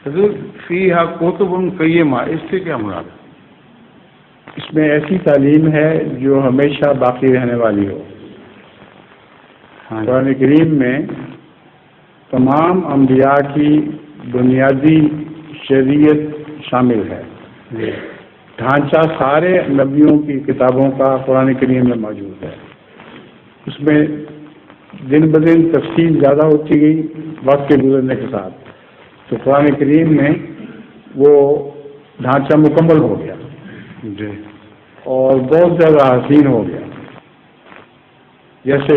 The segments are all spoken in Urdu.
حضور فیہا کتب قیمہ، اس سے کیا مراد ہے؟ اس میں ایسی تعلیم ہے جو ہمیشہ باقی رہنے والی ہو. قرآن کریم میں تمام انبیاء کی بنیادی شریعت شامل ہے. ڈھانچہ سارے نبیوں کی کتابوں کا قرآن کریم میں موجود ہے. اس میں دن بدن تفصیل زیادہ ہوتی گئی وقت کے گزرنے کے ساتھ، تو قرآن کریم میں وہ ڈھانچہ مکمل ہو گیا جی، اور بہت زیادہ حسین ہو گیا. جیسے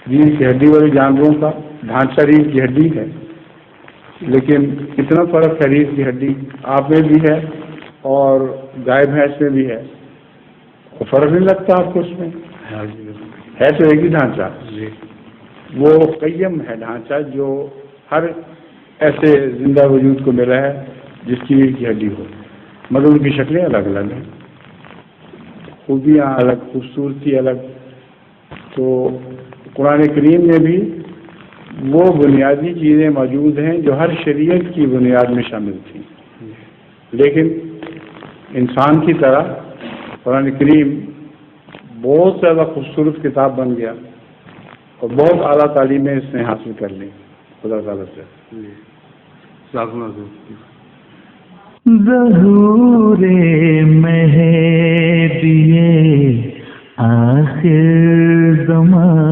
ریڑھ کی ہڈی والے جانوروں کا ڈھانچہ ریڑھ کی ہڈی ہے، لیکن اتنا فرق ہے ریڑھ کی ہڈی آپ میں بھی ہے اور گائے بھینس میں بھی ہے، فرق نہیں لگتا آپ کو اس میں؟ ہے تو ایک ہی ڈھانچہ. وہ قیم ہے ڈھانچہ جو ہر ایسے زندہ وجود کو ملا ہے جس کی ریڑھ کی ہڈی ہو، مگر ان کی شکلیں الگ الگ ہیں، خوبیاں الگ، خوبصورتی الگ. تو قرآن کریم میں بھی وہ بنیادی چیزیں موجود ہیں جو ہر شریعت کی بنیاد میں شامل تھیں، لیکن انسان کی طرح قرآن کریم بہت زیادہ خوبصورت کتاب بن گیا اور بہت اعلیٰ تعلیمیں اس نے حاصل کر لی خدا تعالیٰ سے. ظہور مہدی آخر زمان